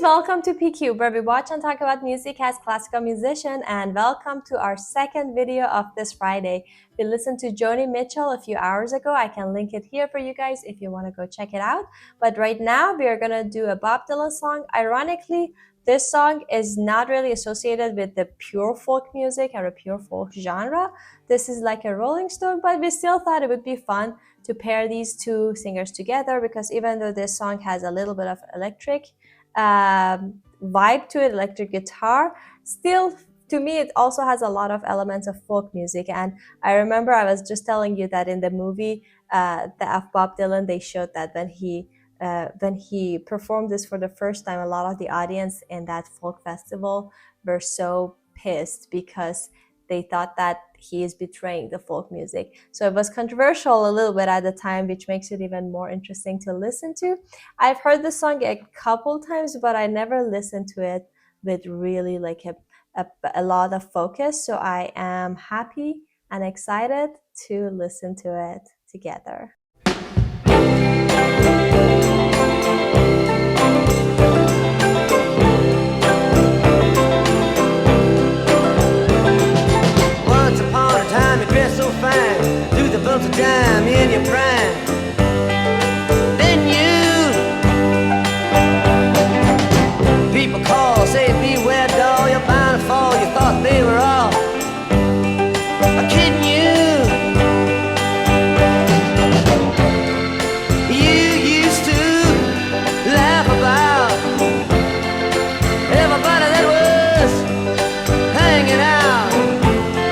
welcome to PQ, where we watch and talk about music as classical musician, and welcome to our second video of this Friday. We listened to Joni Mitchell a few hours ago. I can link it here for you guys if you want to go check it out. But right now, we are going to do a Bob Dylan song. Ironically, this song is not really associated with the pure folk music or a pure folk genre. This is like a Rolling Stone, but we still thought it would be fun to pair these two singers together, because even though this song has a little bit of electric vibe to it, electric guitar, still to me it also has a lot of elements of folk music. And I remember I was just telling you that in the movie of Bob Dylan, they showed that when he performed this for the first time, a lot of the audience in that folk festival were so pissed because they thought that he is betraying the folk music. So it was controversial a little bit at the time, which makes it even more interesting to listen to. I've heard the song a couple times, but I never listened to it with really like a lot of focus. So I am happy and excited to listen to it together. Once upon a time you dressed so fine, threw the bumps of dime in your prime. Then you people call, say beware doll, you're bound to fall. You thought they were all kidding you. You used to laugh about everybody that was hanging out.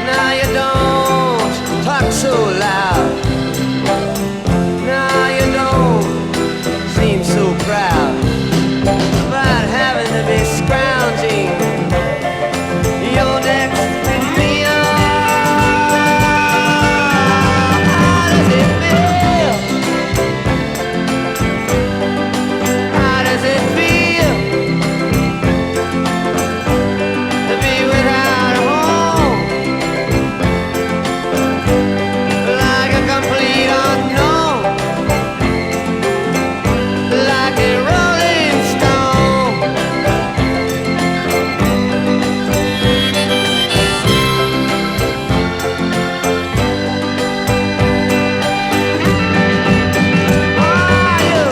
Now you don't talk so loud. Now you don't seem so proud about having to be scrounging your next meal. How does it feel? How does it feel to be without a home, like a complete unknown, like a rolling stone?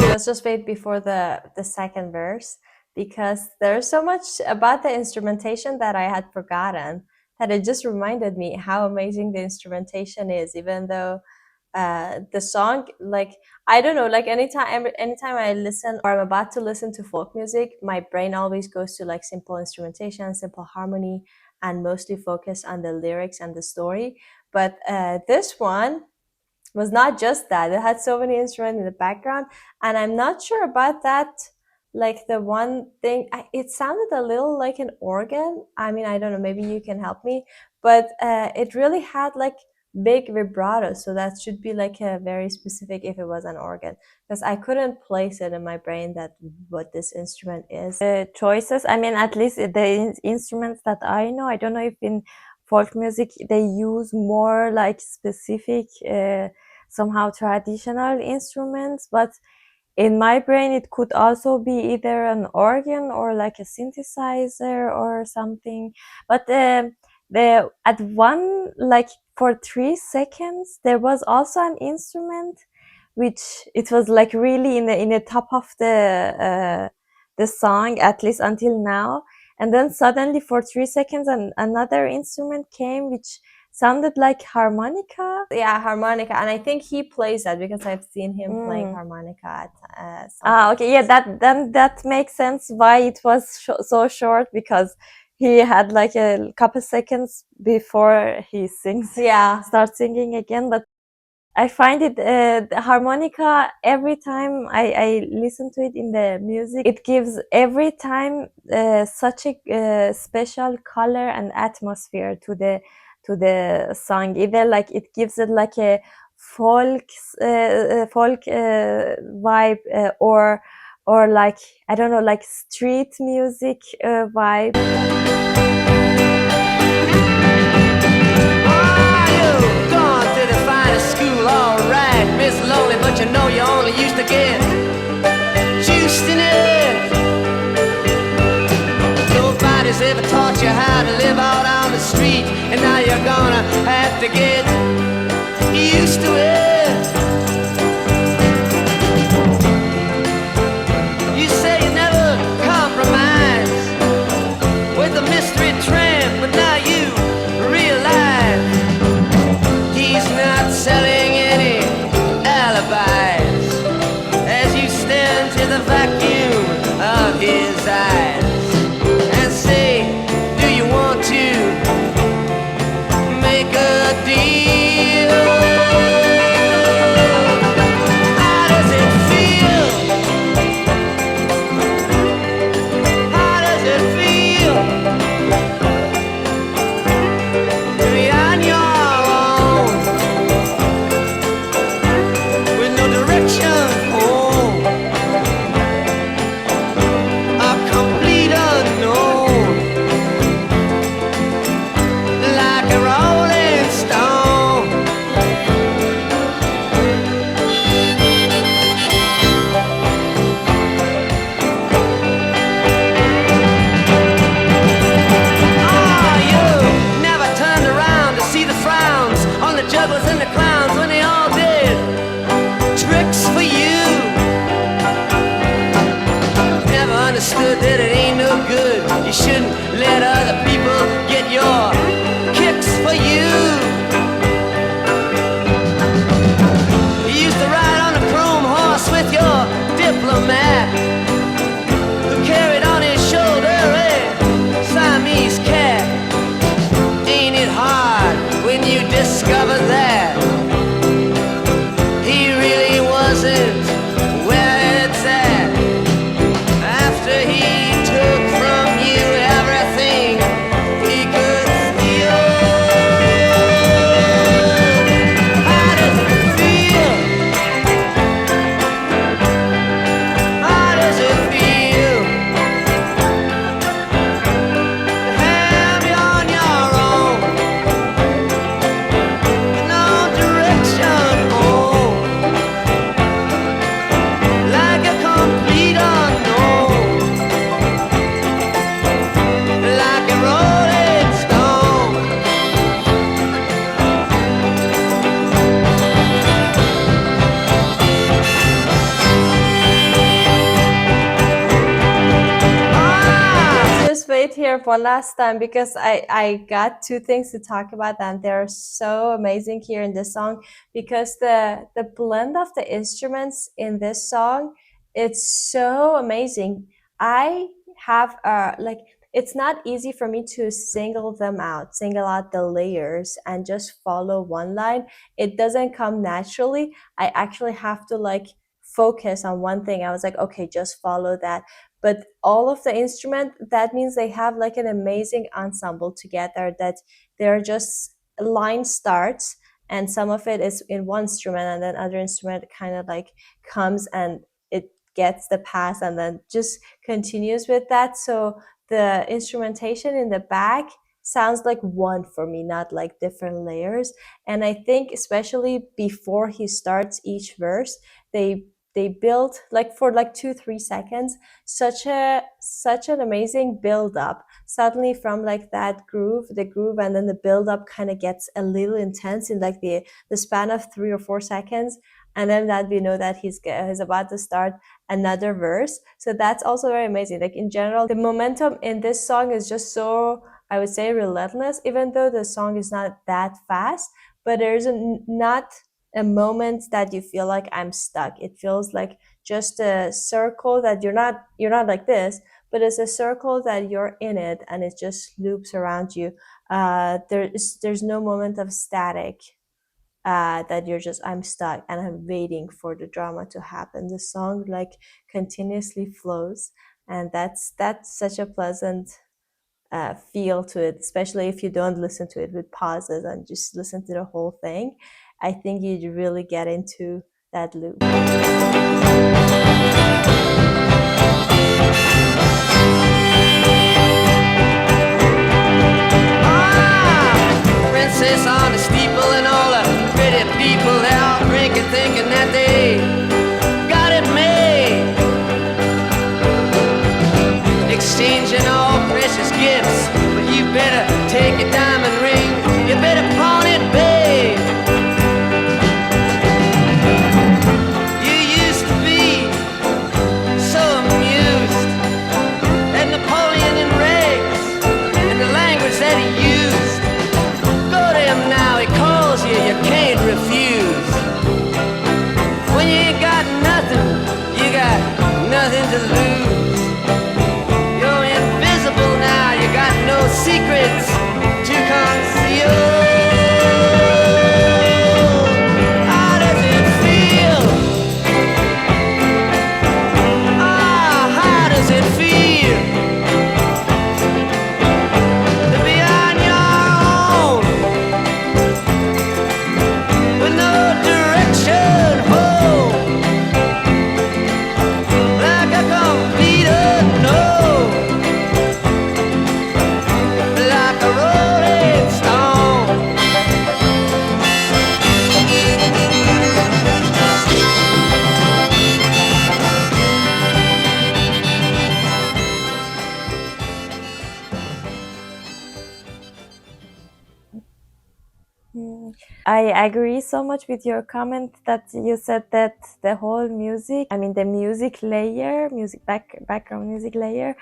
Let's just wait before the second verse, because there's so much about the instrumentation that I had forgotten that it just reminded me how amazing the instrumentation is. Even though the song, like, I don't know, like anytime I listen or I'm about to listen to folk music, my brain always goes to like simple instrumentation, simple harmony, and mostly focus on the lyrics and the story. But this one was not just that. It had so many instruments in the background, and I'm not sure about that. Like the one thing, it sounded a little like an organ. I mean, I don't know, maybe you can help me, but it really had like big vibrato, so that should be like a very specific if it was an organ, because I couldn't place it in my brain that what this instrument is. The choices, I mean, at least the instruments that I know, I don't know if in folk music they use more like specific somehow traditional instruments, but in my brain it could also be either an organ or like a synthesizer or something. But at one, like for 3 seconds, there was also an instrument which it was like really in the top of the song, at least until now. And then suddenly for 3 seconds another instrument came which sounded like harmonica. Yeah, harmonica. And I think he plays that because I've seen him playing harmonica at okay, yeah, that makes sense why it was so short, because he had like a couple seconds before he sings. Yeah, starts singing again. But I find it the harmonica, every time I listen to it in the music, it gives every time such a special color and atmosphere to the song. Either like it gives it like a folk vibe, or like, I don't know, like street music vibe. Miss Lonely, but you know you only used to get juiced in it. ever taught you how to live out on the street, and now you're gonna have to get used to it. You say you never compromise with the mystery tramp, but now you realize he's not selling any alibis as you stare into the vacuum of his eyes and say, do you want to make a deal? How does it feel? How does it feel to be on your own with no direction home? A complete unknown, like a rolling stone. Oh, you never turned around to see the frowns on the jugglers and the clowns when they all did tricks for you. Never understood that it ain't no good. You shouldn't let other people get your kicks for you. You used to ride on a chrome horse with your diplomat, who carried on his shoulder a Siamese cat. Ain't it hard when you discover that he really wasn't where it's at? After he took from you everything he could steal. How does it feel? How does it feel to have you on your own with no direction home, like a complete unknown, like a rolling stone? Just wait here one last time because I got two things to talk about and they're so amazing here in this song because the blend of the instruments in this song, it's so amazing. I have like it's not easy for me to single out the layers and just follow one line. It doesn't come naturally. I actually have to like focus on one thing. I was like, okay, just follow that. But all of the instrument, that means they have like an amazing ensemble together, that they're just line starts and some of it is in one instrument and then other instrument kind of like comes and it gets the pass and then just continues with that. So the instrumentation in the back sounds like one for me, not like different layers. And I think especially before he starts each verse, they build like for like 2-3 seconds such an amazing build up. Suddenly from like that groove, the groove and then the build up kind of gets a little intense in like the span of 3 or 4 seconds, and then that we know that he's about to start another verse. So that's also very amazing. Like in general, the momentum in this song is just so, I would say, relentless, even though the song is not that fast, but there's not a moment that you feel like I'm stuck. It feels like just a circle that you're not like this, but it's a circle that you're in it and it just loops around you. There's no moment of static, that you're just I'm stuck and I'm waiting for the drama to happen. The song like continuously flows, and that's such a pleasant feel to it, especially if you don't listen to it with pauses and just listen to the whole thing. I think you really get into that loop. Princess on the steeple and all the pretty people, they're all drinking, thinking that they got it made, exchanging all precious precious gifts, but you better take your diamond ring. You better pawn it, babe. You used to be so amused at Napoleon and Rex and the language that he used. Go to him now, he calls you, you can't refuse. When you ain't got nothing, you got nothing to lose. You're invisible now, you got no secrets to conceal. How does it feel? Ah, how does it feel to be on your own with no direction home, like a complete unknown, like a rolling stone? Mm. I agree so much with your comment that you said that the whole music, I mean the music layer, background music layer,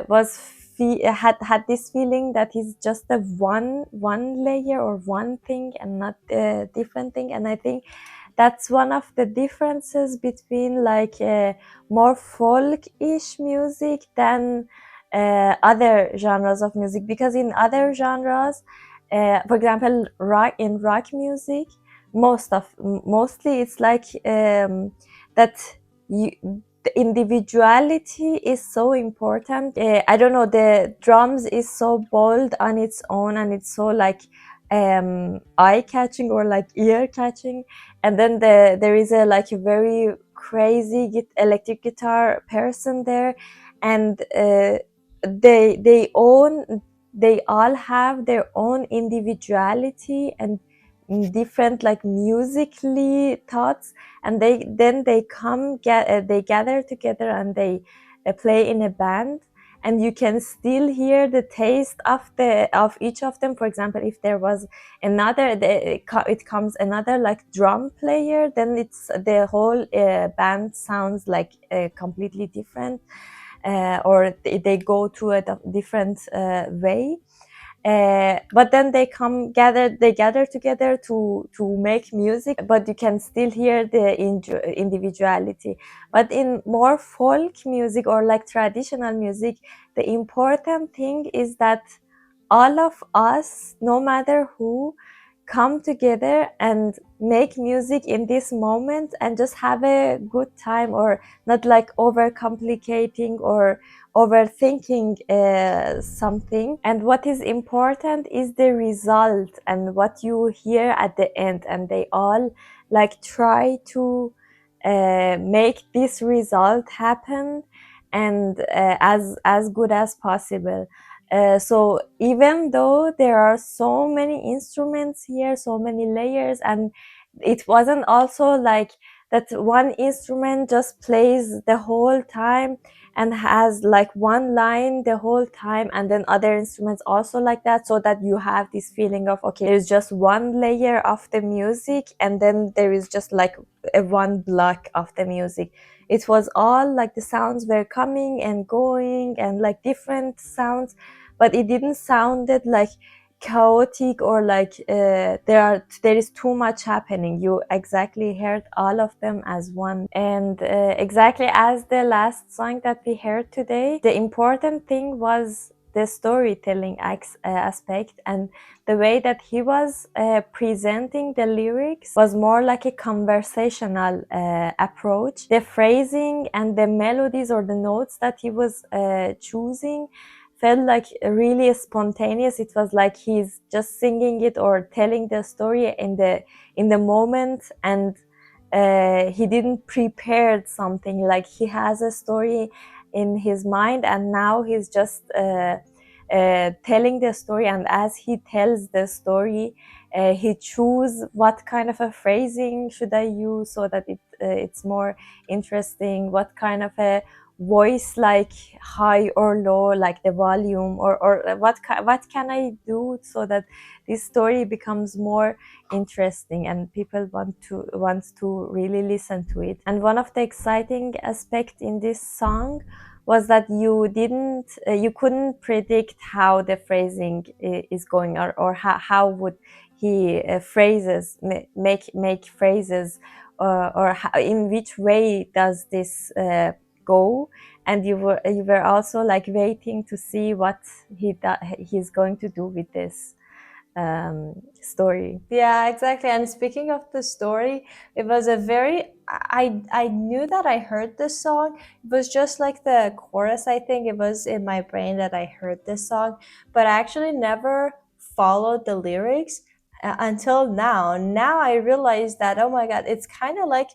was had this feeling that is just a one layer or one thing and not a different thing. And I think that's one of the differences between like more folk-ish music than other genres of music, because in other genres, for example, rock music, mostly it's like that you, the individuality is so important. I don't know, the drums is so bold on its own, and it's so like eye-catching or like ear-catching. And then there is a like a very crazy electric guitar person there, and they all have their own individuality and different like musically thoughts, and they they gather together and they play in a band, and you can still hear the taste of each of them. For example, if there was another it comes another like drum player, then it's the whole band sounds like completely different, or they go to a different way. But then they gather together to make music, but you can still hear the individuality. But in more folk music or like traditional music, the important thing is that all of us, no matter who, come together and make music in this moment and just have a good time, or not like overcomplicating or overthinking something. And what is important is the result and what you hear at the end, and they all like try to make this result happen, and as good as possible. So even though there are so many instruments here, so many layers, and it wasn't also like that one instrument just plays the whole time and has like one line the whole time, and then other instruments also like that, so that you have this feeling of, okay, there's just one layer of the music and then there is just like a one block of the music. It was all like the sounds were coming and going and like different sounds, but it didn't sounded like chaotic or like there is too much happening. You exactly heard all of them as one. And exactly as the last song that we heard today, the important thing was the storytelling aspect, and the way that he was presenting the lyrics was more like a conversational approach. The phrasing and the melodies or the notes that he was choosing felt like really spontaneous. It was like he's just singing it or telling the story in the moment, and he didn't prepare something. Like he has a story in his mind, and now he's just telling the story. And as he tells the story, he choose what kind of a phrasing should I use so that it's more interesting, what kind of a voice like high or low, like the volume, or what can I do so that this story becomes more interesting and people want to really listen to it. And one of the exciting aspects in this song was that you couldn't predict how the phrasing is going, or how would he phrases make phrases, or how, in which way does this go. And you were also like waiting to see what he's going to do with this story. Yeah, exactly. And speaking of the story, it was a very I knew that I heard this song. It was just like the chorus. I think it was in my brain that I heard this song, but I actually never followed the lyrics until now. Now I realized that, oh my god, it's kind of like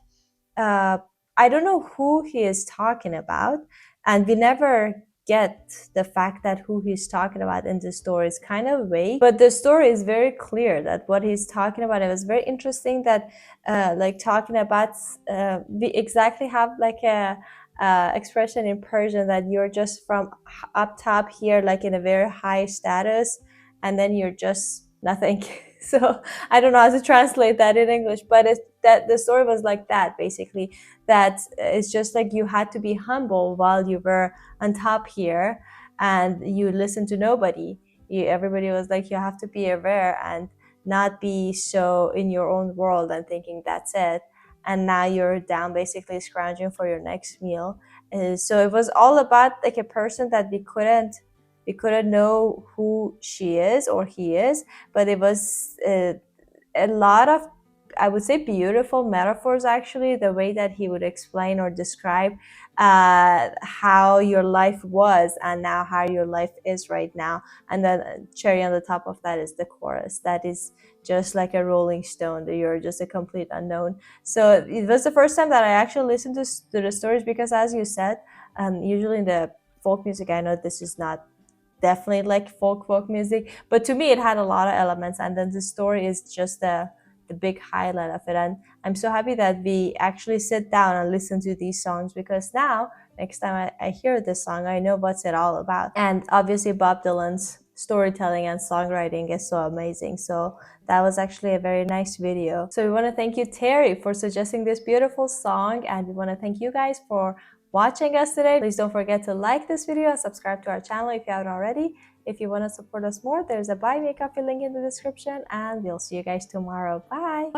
uh, I don't know who he is talking about, and we never get the fact that who he's talking about in the story is kind of vague, but the story is very clear that what he's talking about. It was very interesting that like talking about we exactly have like a expression in Persian that you're just from up top here, like in a very high status, and then you're just nothing. So I don't know how to translate that in English, but it's that the story was like that basically. That it's just like you had to be humble while you were on top here, and you listen to nobody. Everybody was like, you have to be aware and not be so in your own world and thinking that's it. And now you're down basically scrounging for your next meal. So it was all about like a person that we couldn't know who she is or he is, but it was a lot of, I would say, beautiful metaphors, actually, the way that he would explain or describe how your life was and now how your life is right now. And then cherry on the top of that is the chorus that is just like a rolling stone, that you're just a complete unknown. So it was the first time that I actually listened to the stories, because as you said, usually in the folk music, I know this is not definitely like folk music, but to me it had a lot of elements, and then the story is just the big highlight of it. And I'm so happy that we actually sit down and listen to these songs, because now next time I hear this song, I know what's it all about. And obviously Bob Dylan's storytelling and songwriting is so amazing. So that was actually a very nice video. So we want to thank you, Terry, for suggesting this beautiful song, and we want to thank you guys for watching us today. Please don't forget to like this video and subscribe to our channel if you haven't already. If you want to support us more, there's a buy me a coffee link in the description, and we'll see you guys tomorrow. Bye.